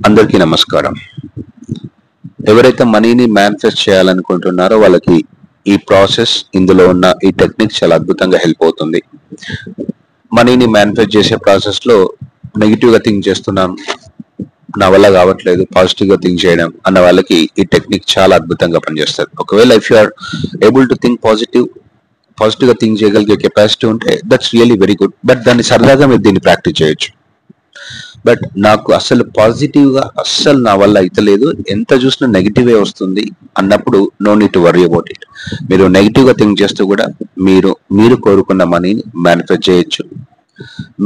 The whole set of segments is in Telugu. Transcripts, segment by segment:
అందరికీ నమస్కారం. ఎవరైతే మనీని మేనిఫెస్ట్ చేయాలనుకుంటున్నారో వాళ్ళకి ఈ ప్రాసెస్, ఇందులో ఉన్న ఈ టెక్నిక్ చాలా అద్భుతంగా హెల్ప్ అవుతుంది. మనీని మేనిఫెస్ట్ చేసే ప్రాసెస్ లో నెగిటివ్ గా థింక్ చేస్తున్నాను, నా వల్ల కావట్లేదు, పాజిటివ్ గా థింక్ చేయడం అన్న వాళ్ళకి ఈ టెక్నిక్ చాలా అద్భుతంగా పనిచేస్తుంది. ఒకవేళ if you are able to think positive గా థింక్ చేయగలిగే కెపాసిటీ ఉంటే that's really very good. But దాన్ని సరదాగా మీరు దీన్ని ప్రాక్టీస్ చేయొచ్చు. బట్ నాకు అసలు పాజిటివ్ గా అస్సలు నా వల్ల అయితలేదు, ఎంత చూసినా నెగిటివే వస్తుంది అన్నప్పుడు no need to worry about it. మీరు నెగిటివ్ గా థింక్ చేస్తూ కూడా మీరు కోరుకున్న మనీని మేనిఫెస్ట్ చేయొచ్చు.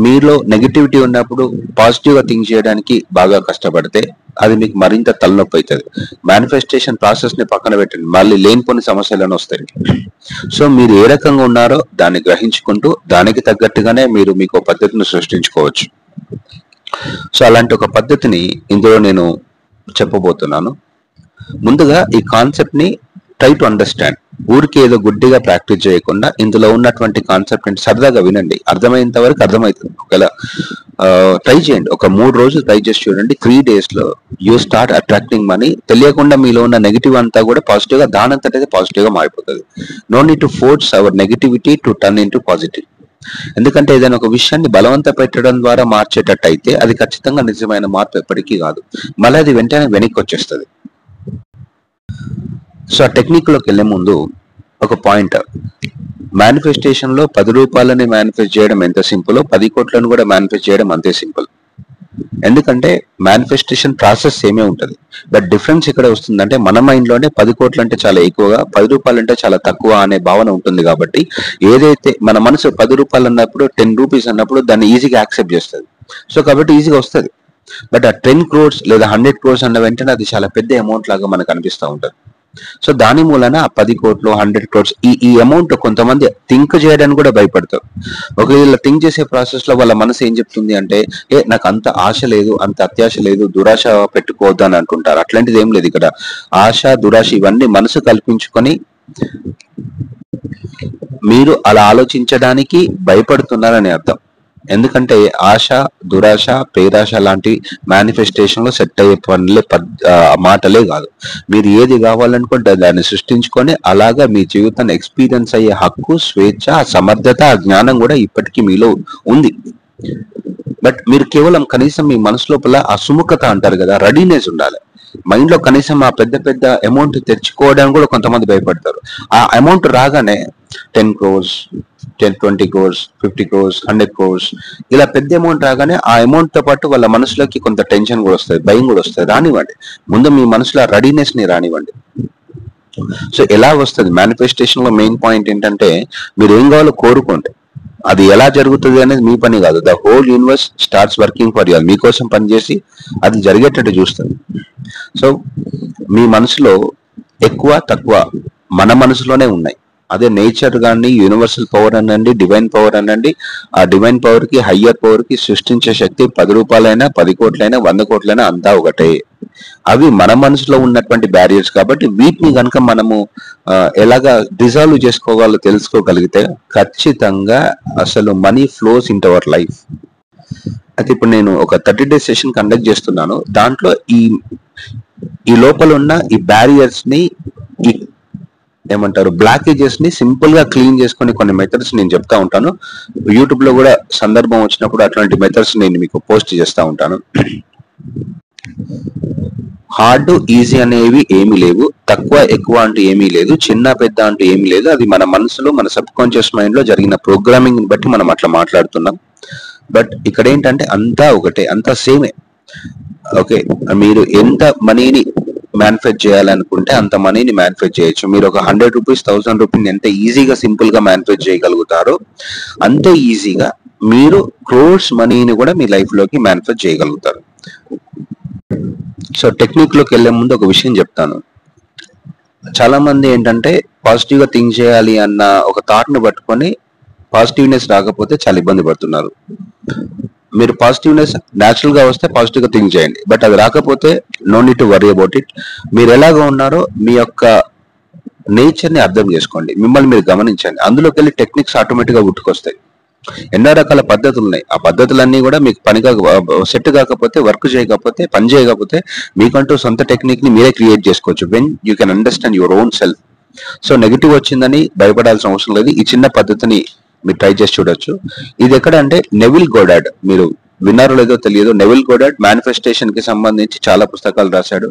మీలో నెగిటివిటీ ఉన్నప్పుడు పాజిటివ్ గా థింక్ చేయడానికి బాగా కష్టపడితే అది మీకు మరింత తలనొప్పి అవుతుంది. మేనిఫెస్టేషన్ ప్రాసెస్ ని పక్కన పెట్టండి, మళ్ళీ లేనిపోని సమస్యలను వస్తాయి. సో మీరు ఏ రకంగా ఉన్నారో దాన్ని గ్రహించుకుంటూ దానికి తగ్గట్టుగానే మీరు మీకు పద్ధతిని సృష్టించుకోవచ్చు. సో అలాంటి ఒక పద్ధతిని ఇందులో నేను చెప్పబోతున్నాను. ముందుగా ఈ కాన్సెప్ట్ ని ట్రై టు అండర్స్టాండ్. ఊరికి ఏదో గుడ్డిగా ప్రాక్టీస్ చేయకుండా ఇందులో ఉన్నటువంటి కాన్సెప్ట్ ని సరదాగా వినండి, అర్థమైనంత వరకు అర్థమవుతుంది. ఒకవేళ ట్రై చేయండి, ఒక 3 రోజులు ట్రై చేసి చూడండి. 3 days లో యూ స్టార్ట్ అట్రాక్టింగ్ మనీ. తెలియకుండా మీలో ఉన్న నెగిటివ్ అంతా కూడా పాజిటివ్ గా, దానంతటైతే పాజిటివ్ గా మారిపోతుంది. No need to force our negativity to turn into positive. ఎందుకంటే ఏదైనా ఒక విషయాన్ని బలవంత పెట్టడం ద్వారా మార్చేటట్టు అయితే అది ఖచ్చితంగా నిజమైన మార్పు ఎప్పటికీ కాదు, మళ్ళీ అది వెంటనే వెనక్కి వచ్చేస్తుంది. సో ఆ టెక్నిక్ లోకి వెళ్లే ముందు ఒక పాయింట్, మేనిఫెస్టేషన్ లో 10 రూపాయలని మేనిఫెస్ట్ చేయడం ఎంత సింపుల్, 10 కోట్లను కూడా మేనిఫెస్ట్ చేయడం అంతే సింపుల్. ఎందుకంటే మేనిఫెస్టేషన్ ప్రాసెస్ సేమే ఉంటుంది. బట్ డిఫరెన్స్ ఇక్కడ వస్తుందంటే మన మైండ్ లోనే 10 కోట్లు అంటే చాలా ఎక్కువగా, 10 రూపాయలు అంటే చాలా తక్కువ అనే భావన ఉంటుంది. కాబట్టి ఏదైతే మన మనసు 10 రూపాయలు అన్నప్పుడు 10 రూపీస్ అన్నప్పుడు దాన్ని ఈజీగా యాక్సెప్ట్ చేస్తుంది. సో కాబట్టి ఈజీగా వస్తుంది. బట్ ఆ 10 crores లేదా 100 crores అన్న వెంటనే అది చాలా పెద్ద అమౌంట్ లాగా మనకు అనిపిస్తూ ఉంటుంది. సో దాని మూలన ఆ 10 కోట్లు 100 crores ఈ అమౌంట్ కొంతమంది థింక్ చేయడానికి కూడా భయపడతారు. ఒకవేళ థింక్ చేసే ప్రాసెస్ లో వాళ్ళ మనసు ఏం చెప్తుంది అంటే, నాకు అంత ఆశ లేదు, అంత అత్యాశ లేదు, దురాశ పెట్టుకోవద్దు అని అంటుంటారు. అట్లాంటిది ఏం లేదు. ఇక్కడ ఆశ, దురాశ ఇవన్నీ మనసు కల్పించుకొని మీరు అలా ఆలోచించడానికి భయపడుతున్నారని అర్థం. ఎందుకంటే ఆశ, దురాశ, పేరాశ లాంటి మేనిఫెస్టేషన్ లో సెట్ అయ్యే మాటలే కాదు. మీరు ఏది కావాలనుకుంటే దాన్ని సృష్టించుకొని అలాగా మీ జీవితాన్ని ఎక్స్పీరియన్స్ అయ్యే హక్కు, స్వేచ్ఛ, సమర్థత, ఆ జ్ఞానం కూడా ఇప్పటికీ మీలో ఉంది. బట్ మీరు కేవలం కనీసం మీ మనసు లోపల ఆ సుముఖత అంటారు కదా, రెడీనెస్ ఉండాలి. మైండ్ లో కనీసం ఆ పెద్ద అమౌంట్ తెచ్చుకోవడానికి కూడా కొంతమంది భయపడతారు. ఆ అమౌంట్ రాగానే 10 crores, 20 crores, 50 crores, 100 crores ఇలా పెద్ద అమౌంట్ రాగానే ఆ అమౌంట్ తో పాటు వాళ్ళ మనసులోకి కొంత టెన్షన్ కూడా వస్తుంది, భయం కూడా వస్తుంది. రానివ్వండి, ముందు మీ మనసులో రెడీనెస్ ని రానివ్వండి. సో ఎలా వస్తుంది మేనిఫెస్టేషన్ లో మెయిన్ పాయింట్ ఏంటంటే, మీరు ఏం కావాలో కోరుకోండి. అది ఎలా జరుగుతుంది అనేది మీ పని కాదు. The whole universe starts working for you. మీకోసం పనిచేసి అది జరిగేటట్టు చూస్తుంది. సో మీ మనసులో ఎక్కువ తక్కువ మన మనసులోనే ఉన్నాయి. అదే నేచర్ కానీ, యూనివర్సల్ పవర్ అనండి, డివైన్ పవర్ అనండి, ఆ డివైన్ పవర్ కి, హయ్యర్ పవర్ కి సృష్టించే శక్తి 10 రూపాయలైనా 10 కోట్లైనా 100 కోట్లైనా అంతా ఒకటే. అవి మన మనసులో ఉన్నటువంటి బ్యారియర్స్. కాబట్టి వీటిని కనుక మనము ఎలాగా డిజాల్వ్ చేసుకోవాలో తెలుసుకోగలిగితే ఖచ్చితంగా అసలు money flows in our life. అయితే ఇప్పుడు నేను ఒక 30 days సెషన్ కండక్ట్ చేస్తున్నాను. దాంట్లో ఈ లోపల ఉన్న ఈ బ్యారియర్స్ ని, ఈ ఏమంటారు బ్లాకేజెస్ ని సింపుల్ గా క్లీన్ చేసుకునే కొన్ని మెథడ్స్ నేను చెప్తా ఉంటాను. యూట్యూబ్ లో కూడా సందర్భం వచ్చినప్పుడు అట్లాంటి మెథడ్స్ నేను మీకు పోస్ట్ చేస్తా ఉంటాను. హార్డ్, ఈజీ అనేవి ఏమీ లేవు, తక్కువ ఎక్కువ అంటూ ఏమీ లేదు, చిన్న పెద్ద అంటూ ఏమీ లేదు. అది మన మనసులో, మన సబ్ కాన్షియస్ మైండ్ లో జరిగిన ప్రోగ్రామింగ్ బట్టి మనం అట్లా మాట్లాడుతున్నాం. బట్ ఇక్కడ ఏంటంటే అంతా ఒకటే, అంతా సేమే. ఓకే, మీరు ఎంత మనీని మేనిఫెస్ట్ చేయాలనుకుంటే అంత మనీని మేనిఫెస్ట్ చేయొచ్చు. మీరు ఒక 100 రూపీస్ 1000 రూపీస్ ఎంత ఈజీగా సింపుల్ గా మేనిఫెస్ట్ చేయగలుగుతారో అంతే ఈజీగా మీరు క్రోర్స్ మనీని కూడా మీ లైఫ్ లోకి మేనిఫెస్ట్ చేయగలుగుతారు. సో టెక్నిక్ లోకి వెళ్లే ముందు ఒక విషయం చెప్తాను. చాలా మంది ఏంటంటే పాజిటివ్ గా థింక్ చేయాలి అన్న ఒక థాట్ ని పట్టుకొని పాజిటివ్నెస్ రాకపోతే చాలా ఇబ్బంది పడుతున్నారు. మీరు పాజిటివ్నెస్ న్యాచురల్ గా వస్తే పాజిటివ్ గా థింక్ చేయండి. బట్ అది రాకపోతే no need to worry about it. మీరు ఎలాగో ఉన్నారో మీ యొక్క నేచర్ ని అర్థం చేసుకోండి, మిమ్మల్ని మీరు గమనించండి. అందులోకి వెళ్ళి టెక్నిక్స్ ఆటోమేటిక్ గా పుట్టుకొస్తాయి. ఎన్నో రకాల పద్ధతులు ఉన్నాయి. ఆ పద్ధతులన్నీ కూడా మీకు సెట్ కాకపోతే, వర్క్ చేయకపోతే, పని చేయకపోతే మీకంటూ సొంత టెక్నిక్ ని మీరే క్రియేట్ చేసుకోవచ్చు. When you can understand your own self. So negative వచ్చిందని భయపడాల్సిన అవసరం లేదు. ఈ చిన్న పద్ధతిని మీరు ట్రై చేసి చూడొచ్చు. ఇది ఎక్కడ అంటే నెవిల్ గోడార్డ్, మీరు విన్నారో లేదో తెలియదు. నెవిల్ గోడార్డ్ మేనిఫెస్టేషన్ కి సంబంధించి చాలా పుస్తకాలు రాశాడు.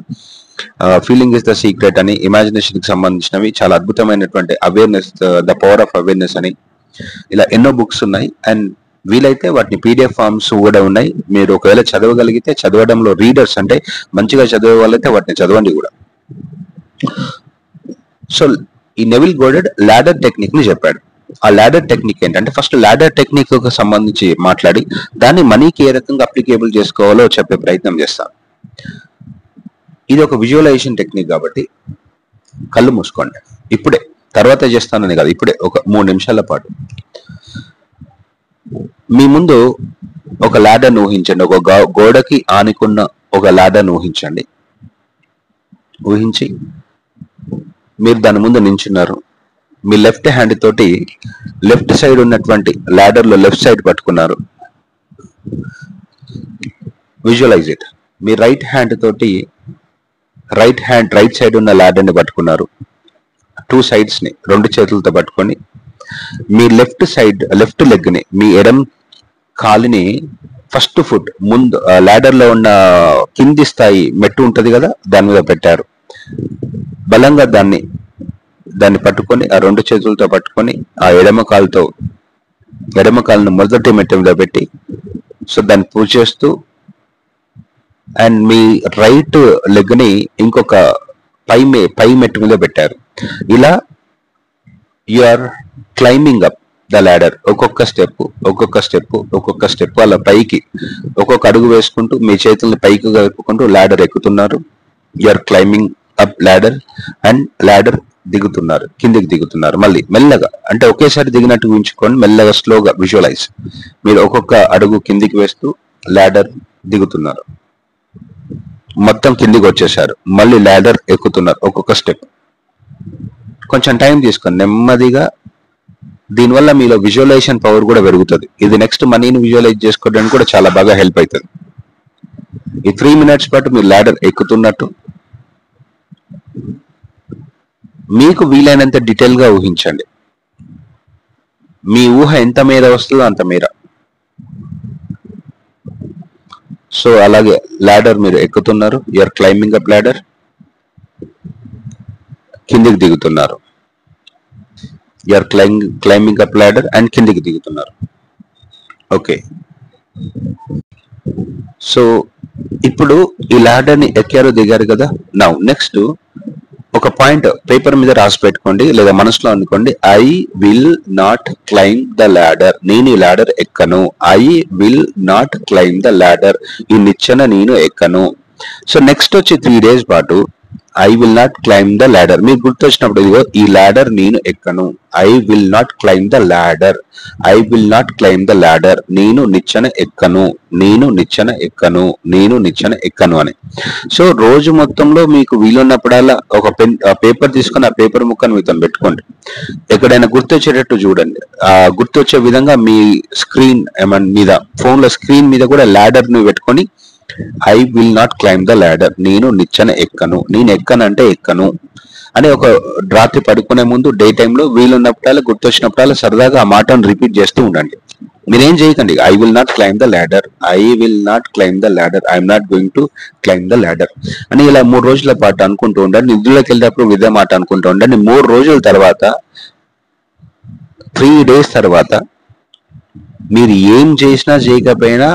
ఫీలింగ్ ఇస్ ద సీక్రెట్ అని, ఇమాజినేషన్ కి సంబంధించినవి చాలా అద్భుతమైనటువంటి awareness, the power of awareness అని, ఇలా ఎన్నో బుక్స్ ఉన్నాయి. అండ్ వీలైతే వాటిని పీడిఎఫ్ ఫార్మ్స్ కూడా ఉన్నాయి. మీరు ఒకవేళ చదవగలిగితే, చదవడంలో రీడర్స్ అంటే మంచిగా చదివే వాళ్ళైతే వాటిని చదవండి కూడా. సో ఈ నెవిల్ గోడార్డ్ లాడర్ టెక్నిక్ ని చెప్పాడు. ఆ లాడర్ టెక్నిక్ ఏంటంటే, ఫస్ట్ లాడర్ టెక్నిక్ కు సంబంధించి మాట్లాడి దాన్ని మనీకి ఏ రకంగా అప్లికేబుల్ చేసుకోవాలో చెప్పే ప్రయత్నం చేస్తాను. ఇది ఒక విజువలైజేషన్ టెక్నిక్ కాబట్టి కళ్ళు మూసుకోండి ఇప్పుడే, తర్వాత చేస్తానని కాదు, ఇప్పుడే ఒక 3 నిమిషాల పాటు మీ ముందు ఒక లాడర్ ఊహించండి. ఒక గోడకి ఆనుకున్న ఒక లాడర్ ఊహించండి. ఊహించి మీరు దాని ముందు నించున్నారు. మీ లెఫ్ట్ హ్యాండ్ తోటి లెఫ్ట్ సైడ్ ఉన్నటువంటి లాడర్ లో లెఫ్ట్ సైడ్ పట్టుకున్నారు. Visualise it. మీ రైట్ హ్యాండ్ తోటి రైట్ సైడ్ ఉన్న లాడర్ ని పట్టుకున్నారు. 2 సైడ్స్ ని 2 చేతులతో పట్టుకొని మీ లెఫ్ట్ లెగ్ ని, మీ ఎడం కాలిని ఫస్ట్ ఫుట్ ముందు లాడర్ లో ఉన్న కింది స్థాయి మెట్టు ఉంటది కదా, దాని మీద పెట్టారు. బలంగా దాన్ని పట్టుకొని, ఆ 2 చేతులతో పట్టుకొని, ఆ ఎడమ కాలును మొదటి మెట్టు మీద పెట్టి, సో దాన్ని పూజ చేస్తూ, అండ్ మీ రైట్ లెగ్ ని ఇంకొక పై మెట్టు మీద పెట్టారు. ఇలా you are climbing up the ladder. ఒక్కొక్క స్టెప్ అలా పైకి ఒక్కొక్క అడుగు వేసుకుంటూ మీ చేతుల్ని పైకి కలుపుకుంటూ లాడర్ ఎక్కుతున్నారు. You are climbing up ladder, and ladder కిందికి దిగుతున్నారు. మళ్ళీ మెల్లగా, అంటే ఒకేసారి దిగినట్టు ఊహించుకోండి. మెల్లగా స్లోగా విజువలైజ్. మీరు ఒక్కొక్క అడుగు కిందికి వేస్తూ లాడర్ దిగుతున్నారు. మొత్తం కిందికి వచ్చేసారు. మళ్ళీ లాడర్ ఎక్కుతున్నారు ఒక్కొక్క స్టెప్. కొంచెం టైం తీసుకొని నెమ్మదిగా. దీనివల్ల మీలో విజువలైజేషన్ పవర్ కూడా పెరుగుతుంది. ఇది నెక్స్ట్ మనీని విజువలైజ్ చేసుకోవడానికి కూడా చాలా బాగా హెల్ప్ అవుతుంది. ఈ 3 మినిట్స్ పాటు మీరు లాడర్ ఎక్కుతున్నట్టు మీకు వీలైనంత డీటెయిల్ గా ఊహించండి. మీ ఊహ ఎంత మేర వస్తుందో అంత మేర. సో అలాగే లాడర్ మీరు ఎక్కుతున్నారు. You are climbing up ladder. కిందికి దిగుతున్నారు. You are climbing up ladder and కిందికి దిగుతున్నారు. ఓకే, సో ఇప్పుడు ఈ లాడర్ ని ఎక్కారు, దిగారు కదా. నౌ నెక్స్ట్ ఒక పాయింట్ పేపర్ మీద రాసి పెట్టుకోండి, లేదా మనసులో అనుకోండి. I will not climb the ladder. నేను ఈ లాడర్ ఎక్కను. I will not climb the ladder. ఈ నిచ్చెన నేను ఎక్కను. సో నెక్స్ట్ వచ్చి 3 days పాటు I will not climb the ladder. మీకు గుర్తొచ్చినప్పుడు ఇదిగో ఈ లాడర్ నేను ఎక్కను. I will not climb the ladder. I will not climb the ladder. నేను నిచ్చెన ఎక్కను. నేను నిచ్చెన ఎక్కను. నేను నిచ్చెన ఎక్కను అని. సో రోజు మొత్తంలో మీకు వీలున్నప్పుడల్లా ఒక పేపర్ తీసుకొని ఆ పేపర్ ముక్కను మీతో పెట్టుకోండి. ఎక్కడైనా గుర్తొచ్చేటట్టు చూడండి. ఆ గుర్తొచ్చే విధంగా మీ స్క్రీన్ మీద, ఫోన్ లో స్క్రీన్ మీద కూడా లాడర్ ని పెట్టుకొని I will not climb the ladder. నేను నిచ్చెన ఎక్కను. నేను ఎక్కనంటే ఎక్కను అని ఒక రాత్రి పడుకునే ముందు, డే టైంలో వీలున్నప్పుడల్లా, గుర్తొచ్చినప్పుడల్లా సరదాగా ఆ మాటను రిపీట్ చేస్తూ ఉండండి. మీరేం చేయకండి. I will not climb the ladder. I will not climb the ladder. I'm not going to climb the ladder అని ఇలా 3 రోజుల పాటు అనుకుంటూ ఉండండి. నిద్రలోకి వెళ్ళేటప్పుడు ఇదే మాట అనుకుంటూ ఉండండి. 3 రోజుల తర్వాత, 3 days తర్వాత మీరు ఏం చేసినా చేయకపోయినా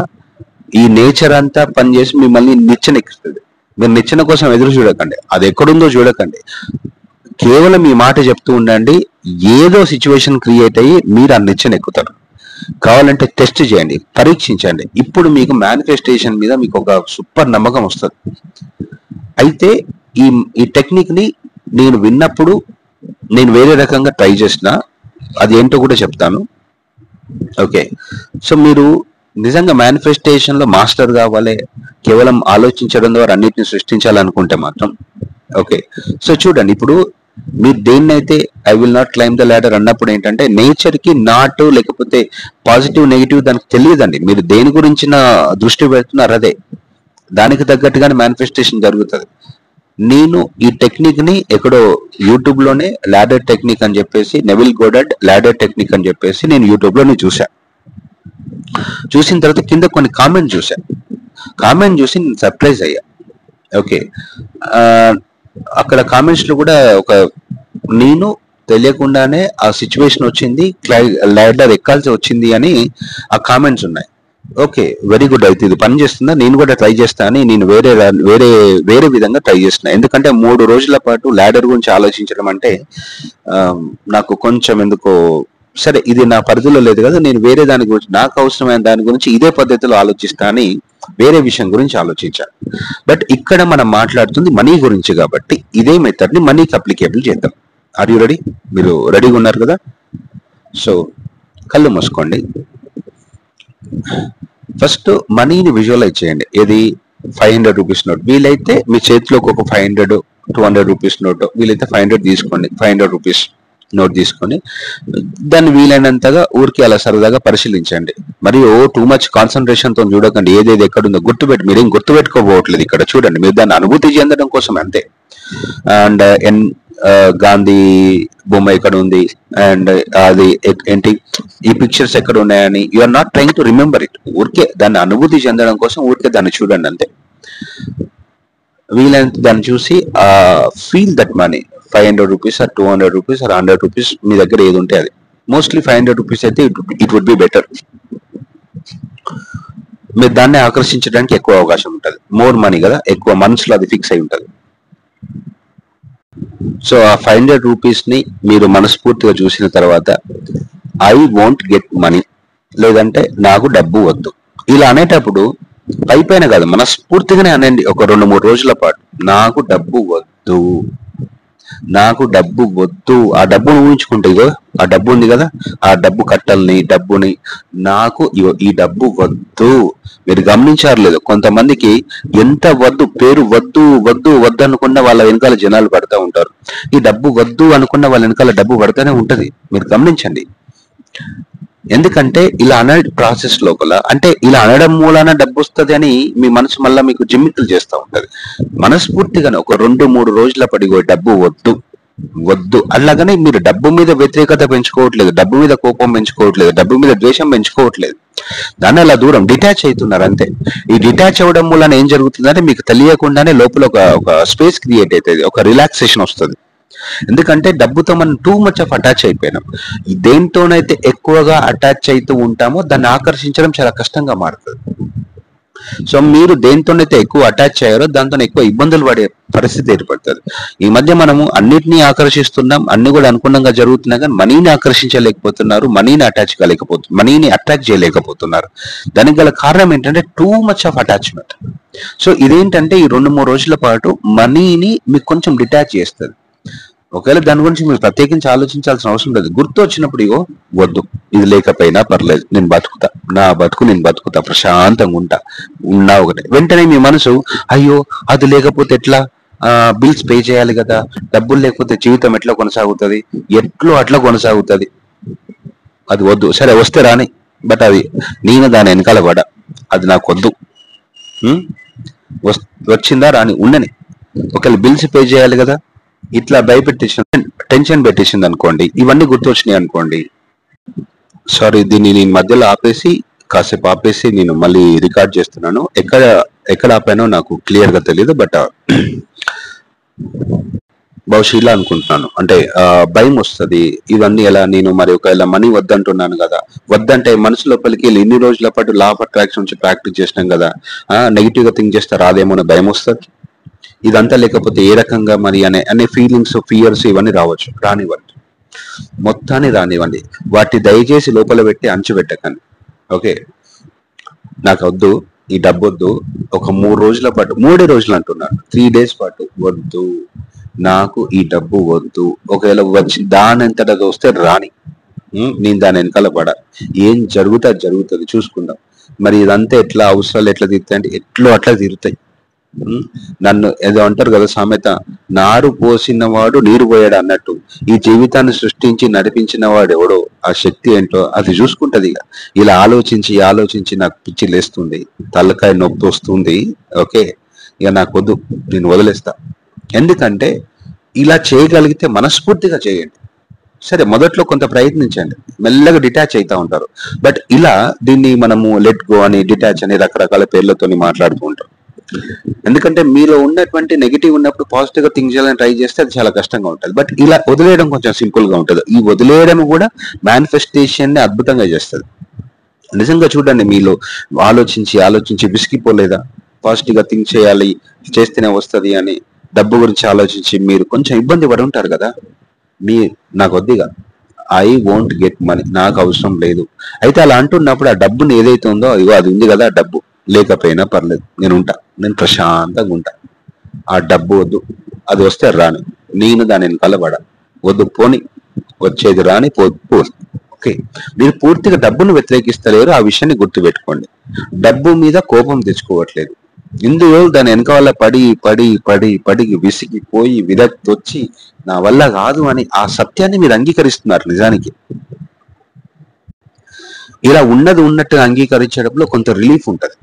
ఈ నేచర్ అంతా పనిచేసి మిమ్మల్ని నిచ్చెన ఎక్కుతుంది. మీరు నిచ్చెన కోసం ఎదురు చూడకండి. అది ఎక్కడుందో చూడకండి. కేవలం ఈ మాట చెప్తూ ఉండండి. ఏదో సిచ్యువేషన్ క్రియేట్ అయ్యి మీరు ఆ నిచ్చెన ఎక్కుతారు. కావాలంటే టెస్ట్ చేయండి, పరీక్షించండి. ఇప్పుడు మీకు మేనిఫెస్టేషన్ మీద మీకు ఒక సూపర్ నమ్మకం వస్తుంది. అయితే ఈ టెక్నిక్ ని నేను విన్నప్పుడు నేను వేరే రకంగా ట్రై చేసిన, అది ఏంటో కూడా చెప్తాను. ఓకే, సో మీరు నిజంగా మేనిఫెస్టేషన్ లో మాస్టర్ కావాలి, కేవలం ఆలోచించడం ద్వారా అన్నిటిని సృష్టించాలనుకుంటే మాత్రం ఓకే. సో చూడండి, ఇప్పుడు మీరు దేన్నైతే I will not climb the ladder అన్నప్పుడు ఏంటంటే నేచర్ కి నాట్ లేకపోతే పాజిటివ్ నెగిటివ్ దానికి తెలియదండి. మీరు దేని గురించి దృష్టి పెడుతున్నారు అదే దానికి తగ్గట్టుగానే మేనిఫెస్టేషన్ జరుగుతుంది. నేను ఈ టెక్నిక్ ని ఎక్కడో యూట్యూబ్ లోనే ల్యాడర్ టెక్నిక్ అని చెప్పేసి నెవిల్ గోడర్డ్ ల్యాడర్ టెక్నిక్ అని చెప్పేసి నేను యూట్యూబ్ లోనే చూసా. చూసిన తర్వాత కింద కొన్ని కామెంట్ చూసా. కామెంట్ చూసి నేను సర్ప్రైజ్ అయ్యా. ఓకే, అక్కడ కామెంట్స్ లో కూడా ఒక నేను తెలియకుండానే ఆ సిచ్యువేషన్ వచ్చింది, ల్యాడర్ ఎక్కాల్సి వచ్చింది అని ఆ కామెంట్స్ ఉన్నాయి. Okay, very good. అయితే ఇది పని చేస్తుందా, నేను కూడా ట్రై చేస్తా అని నేను వేరే వేరే వేరే విధంగా ట్రై చేస్తున్నా. ఎందుకంటే 3 రోజుల పాటు ల్యాడర్ గురించి ఆలోచించడం అంటే నాకు కొంచెం ఎందుకో సరే ఇది నా పరిధిలో లేదు కదా, నేను వేరే దాని గురించి నాకు అవసరమైన దాని గురించి ఇదే పద్ధతిలో ఆలోచిస్తా అని వేరే విషయం గురించి ఆలోచించాను. బట్ ఇక్కడ మనం మాట్లాడుతుంది మనీ గురించి కాబట్టి ఇదే మెథడ్ ని మనీకి అప్లికేబుల్ చేద్దాం. Are you ready? మీరు రెడీగా ఉన్నారు కదా? సో కళ్ళు మూసుకోండి. ఫస్ట్ మనీని విజువలైజ్ చేయండి. ఏది 500 రూపీస్ నోట్. వీలైతే మీ చేతిలోకి ఒక 500 200 రూపీస్ నోట్, వీలైతే 500 తీసుకోండి. 500 రూపీస్ నోట్ తీసుకొని దాన్ని వీలైనంతగా ఊరికి అలా సరదాగా పరిశీలించండి. మరియు టూ మచ్ కాన్సన్ట్రేషన్ తో చూడకండి. ఏదేది ఎక్కడుందో గుర్తుపెట్టి, మీరేం గుర్తుపెట్టుకోబోవట్లేదు ఇక్కడ, చూడండి మీరు దాన్ని అనుభూతి చెందడం కోసం అంతే. అండ్ గాంధీ బొమ్మ ఎక్కడ ఉంది అండ్ అది ఏంటి ఈ పిక్చర్స్ ఎక్కడ ఉన్నాయని you are not trying to remember it. ఊరికే దాన్ని అనుభూతి చెందడం కోసం ఊరికే దాన్ని చూడండి అంతే. వీలైనంత దాన్ని చూసి feel that money 500 rupees or 200 rupees or 100 rupees మీ దగ్గర ఏది ఉంటే అది. మోస్ట్లీ 500 రూపీస్ అయితే ఇట్ వుడ్ బి బెటర్. మీరు దాన్ని ఆకర్షించడానికి ఎక్కువ అవకాశం ఉంటుంది. మోర్ మనీ కదా, ఎక్కువ మనసులో అది ఫిక్స్ అయి ఉంటుంది. సో ఆ 500 రూపీస్ ని మీరు మనస్ఫూర్తిగా చూసిన తర్వాత ఐ వోంట్ గెట్ మనీ, లేదంటే నాకు డబ్బు వద్దు, ఇలా అనేటప్పుడు పైపైన కాదు మనస్ఫూర్తిగానే అనండి. ఒక 2-3 రోజుల పాటు నాకు డబ్బు వద్దు, నాకు డబ్బు వద్దు. ఆ డబ్బును ఊహించుకుంటే ఇగో ఆ డబ్బు ఉంది కదా, ఆ డబ్బు కట్టల్ని డబ్బుని నాకు ఈ డబ్బు వద్దు. మీరు గమనించారు లేదు, కొంతమందికి ఎంత వద్దు పేరు వద్దు వద్దు వద్దు అనుకున్న వాళ్ళ వెనకాల జనాలు పడతా ఉంటారు. ఈ డబ్బు వద్దు అనుకున్న వాళ్ళ వెనకాల డబ్బు పడతానే ఉంటది. మీరు గమనించండి. ఎందుకంటే ఇలా అనే ప్రాసెస్ లోపల అంటే ఇలా అనడం మూలాన డబ్బు వస్తుంది అని మీ మనసు మళ్ళీ మీకు జిమ్మిక్కులు చేస్తూ ఉంటది. మనస్ఫూర్తిగానే ఒక 2-3 రోజుల పడిగో డబ్బు వద్దు వద్దు అలాగనే మీరు డబ్బు మీద వ్యతిరేకత పెంచుకోవట్లేదు, డబ్బు మీద కోపం పెంచుకోవట్లేదు, డబ్బు మీద ద్వేషం పెంచుకోవట్లేదు. దాన్ని అలా దూరం డిటాచ్ అవుతున్నారు అంతే. ఈ డిటాచ్ అవ్వడం మూలన ఏం జరుగుతుందంటే మీకు తెలియకుండానే లోపల ఒక స్పేస్ క్రియేట్ అవుతుంది, ఒక రిలాక్సేషన్ వస్తుంది. ఎందుకంటే డబ్బుతో మనం టూ మచ్ ఆఫ్ అటాచ్ అయిపోయినాం. దేంతోనైతే ఎక్కువగా అటాచ్ అవుతూ ఉంటామో దాన్ని ఆకర్షించడం చాలా కష్టంగా మారుతుంది. సో మీరు దేంతోనైతే ఎక్కువ అటాచ్ అయ్యారో దాంతో ఎక్కువ ఇబ్బందులు పడే పరిస్థితి ఏర్పడుతుంది. ఈ మధ్య మనము అన్నిటినీ ఆకర్షిస్తున్నాం, అన్ని కూడా అనుగుణంగా జరుగుతున్నాయి, కానీ మనీని ఆకర్షించలేకపోతున్నారు, మనీని అట్రాక్ట్ చేయలేకపోతున్నారు. దానికి గల కారణం ఏంటంటే too much of attachment. So ఇదేంటంటే ఈ 2-3 రోజుల పాటు మనీని మీకు కొంచెం డిటాచ్ చేస్తుంది. ఒకవేళ దాని గురించి మీరు ప్రత్యేకించి ఆలోచించాల్సిన అవసరం లేదు. గుర్తు వచ్చినప్పుడు ఇగో వద్దు, ఇది లేకపోయినా పర్లేదు, నేను బతుకుతా, నా బతుకు నేను బతుకుతా, ప్రశాంతంగా ఉన్నా ఒకటే. వెంటనే మీ మనసు అయ్యో అది లేకపోతే ఎట్లా, బిల్స్ పే చేయాలి కదా, డబ్బులు లేకపోతే జీవితం ఎట్లా కొనసాగుతుంది, అట్లా కొనసాగుతుంది, అది వద్దు. సరే వస్తే రాని, బట్ అది నేను దాని వెనకాల పడ, అది నాకు వద్దు. వచ్చిందా రాని ఉండని. ఒకవేళ బిల్స్ పే చేయాలి కదా, ఇట్లా భయపెట్టేసింది, టెన్షన్ పెట్టేసింది అనుకోండి, ఇవన్నీ గుర్తొచ్చినాయి అనుకోండి. సారీ, దీన్ని నేను మధ్యలో కాసేపు ఆపేసి నేను మళ్ళీ రికార్డ్ చేస్తున్నాను. ఎక్కడ ఆపానో నాకు క్లియర్ గా తెలియదు, బట్ బహుశా ఇలా అనుకుంటున్నాను. అంటే భయం వస్తుంది ఇవన్నీ ఎలా, నేను మరి ఒకవేళ మనీ వద్దంటున్నాను కదా, వద్దంటే మనసు లోపలికి ఇన్ని రోజుల పాటు లా ఆఫ్ అట్రాక్షన్ నుంచి ప్రాక్టీస్ చేసినాం కదా, నెగిటివ్ గా థింక్ చేస్తే రాదేమో అని భయం వస్తుంది. ఇదంతా లేకపోతే ఏ రకంగా మరి అనే ఫీలింగ్స్, ఫియర్స్ ఇవన్నీ రావచ్చు. రానివ్వండి, మొత్తాన్ని రానివ్వండి. వాటి దయచేసి లోపల పెట్టి అంచుపెట్టకండి. ఓకే, నాకు వద్దు, ఈ డబ్బు వద్దు, ఒక 3 రోజుల పాటు, 3 రోజులు అంటున్నాను, 3 days పాటు వద్దు, నాకు ఈ డబ్బు వద్దు. ఒకవేళ వచ్చి దానంతటా వస్తే రాని, నేను దాని వెనకాల పడ, ఏం జరుగుతుంది చూసుకుందాం. మరి ఇదంతా ఎట్లా అవసరాలు ఎట్లా తీరుతాయి అంటే అట్లా తీరుతాయి. ఉమ్, నన్ను ఏదో అంటారు కదా సామెత, నారు పోసిన వాడు నీరు పోయాడు అన్నట్టు, ఈ జీవితాన్ని సృష్టించి నడిపించిన వాడు ఎవడో, ఆ శక్తి ఏంటో అది చూసుకుంటది. ఇక ఇలా ఆలోచించి ఆలోచించి నాకు పిచ్చి లేస్తుంది, తలకాయ నొప్పి వస్తుంది. ఓకే, ఇక నాకు వద్దు, నేను వదిలేస్తా. ఎందుకంటే ఇలా చేయగలిగితే మనస్ఫూర్తిగా చేయండి. సరే, మొదట్లో కొంత ప్రయత్నించండి, మెల్లగా డిటాచ్ అవుతా ఉంటారు. బట్ ఇలా దీన్ని మనము లెట్ గో అని, డిటాచ్ అని రకరకాల పేర్లతోని మాట్లాడుతూ ఉంటాం. ఎందుకంటే మీలో ఉన్నటువంటి నెగిటివ్ ఉన్నప్పుడు పాజిటివ్ గా థింక్ చేయాలని ట్రై చేస్తే అది చాలా కష్టంగా ఉంటుంది. బట్ ఇలా వదిలేయడం కొంచెం సింపుల్ గా ఉంటుంది. ఈ వదిలేయడం కూడా మేనిఫెస్టేషన్ ని అద్భుతంగా చేస్తుంది. నిజంగా చూడండి, మీలో ఆలోచించి ఆలోచించి విసిగిపోలేదా? పాజిటివ్ గా థింక్ చేయాలి, చేస్తేనే వస్తుంది అని డబ్బు గురించి ఆలోచించి మీరు కొంచెం ఇబ్బంది పడి ఉంటారు కదా. మీ నాకు వద్దిగా, ఐ వోంట్ గెట్ మనీ, నాకు అవసరం లేదు. అయితే అలా అంటున్నప్పుడు ఆ డబ్బుని ఏదైతే ఉందో, ఇగో అది ఉంది కదా, ఆ డబ్బు లేకపోయినా పర్లేదు, నేను ఉంటా, నేను ప్రశాంతంగా ఉంటా. ఆ డబ్బు వద్దు, అది వస్తే రాను, నేను దాని వెనకాల వద్దు, పోని, వచ్చేది రాని పో. ఓకే, మీరు పూర్తిగా డబ్బును వ్యతిరేకిస్తలేరు, ఆ విషయాన్ని గుర్తుపెట్టుకోండి. డబ్బు మీద కోపం తెచ్చుకోవట్లేదు, ఇందులో దాని వెనకాల పడి పడి పడి పడి విసిగిపోయి విరక్తి వచ్చి నా వల్ల కాదు అని ఆ సత్యాన్ని మీరు అంగీకరిస్తున్నారు. నిజానికి ఇలా ఉన్నది ఉన్నట్టుగా అంగీకరించేటప్పుడు కొంత రిలీఫ్ ఉంటుంది.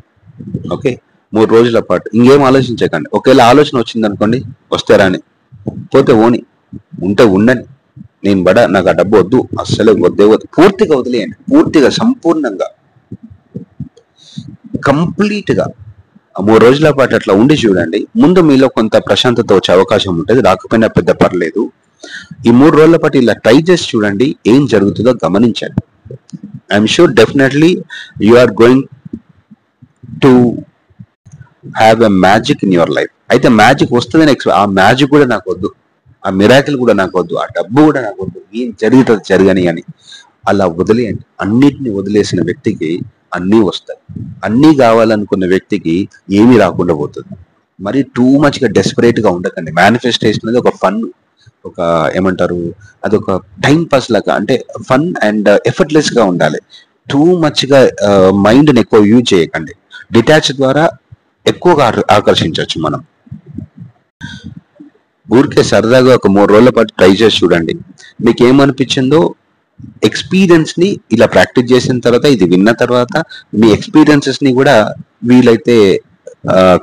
ఓకే, 3 రోజుల పాటు ఇంకేం ఆలోచించకండి. ఒకవేళ ఆలోచన వచ్చింది అనుకోండి, వస్తే రాని, పోతే ఓని, ఉంటే ఉండని, నేను నాకు ఆ డబ్బు వద్దు, అస్సలు వద్దే వద్దు, పూర్తిగా వదిలేయండి. పూర్తిగా సంపూర్ణంగా కంప్లీట్ గా 3 రోజుల పాటు అట్లా ఉండి చూడండి. ముందు మీలో కొంత ప్రశాంతత వచ్చే అవకాశం ఉంటుంది, రాకపోయినా పెద్ద పర్లేదు. ఈ 3 రోజుల పాటు ఇలా ట్రై చేసి చూడండి, ఏం జరుగుతుందో గమనించండి. I'm sure definitely you are going to have a magic in your life. అయితే మ్యాజిక్ వస్తుందని ఆ మ్యాజిక్ కూడా నాకు వద్దు, ఆ మిరాకిల్ కూడా నాకు వద్దు, ఆ డబ్బు కూడా నాకు వద్దు, ఏం జరుగుతుంది జరగని అని అలా వదిలేయండి. అన్నిటిని వదిలేసిన వ్యక్తికి అన్నీ వస్తాయి. అన్నీ కావాలనుకున్న వ్యక్తికి ఏమీ రాకుండా పోతుంది. మరి టూ మచ్ గా డెస్పరేట్ గా ఉండకండి. మేనిఫెస్టేషన్ అనేది ఒక ఫన్, ఒక ఏమంటారు, అదొక టైం పాస్ లాగా, అంటే ఫన్ అండ్ ఎఫర్ట్లెస్ గా ఉండాలి. టూ మచ్ గా మైండ్ ని ఎక్కువ యూజ్ చేయకండి. డిటాచ్ ద్వారా ఎక్కువగా ఆకర్షించవచ్చు మనం. ఊరికే సరదాగా ఒక 3 రోజుల పాటు ట్రై చేసి చూడండి, మీకు ఏమనిపించిందో. ఎక్స్పీరియన్స్ ని ఇలా ప్రాక్టీస్ చేసిన తర్వాత, ఇది విన్న తర్వాత మీ ఎక్స్పీరియన్సెస్ ని కూడా వీలైతే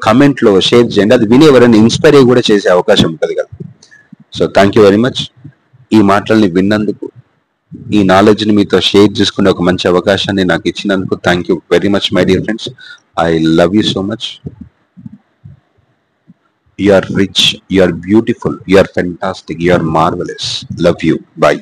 కామెంట్ లో షేర్ చేయండి. అది విని ఎవరైనా ఇన్స్పైర్ అయ్యి కూడా చేసే అవకాశం ఉంటుంది కదా. So thank you very much. ఈ మాటల్ని విన్నందుకు, ఈ నాలెడ్జ్ ని మీతో షేర్ చేసుకునే ఒక మంచి అవకాశాన్ని నాకు ఇచ్చినందుకు thank you very much my dear friends. I love you so much. You are rich, you are beautiful, you are fantastic, you are marvelous. Love you. Bye.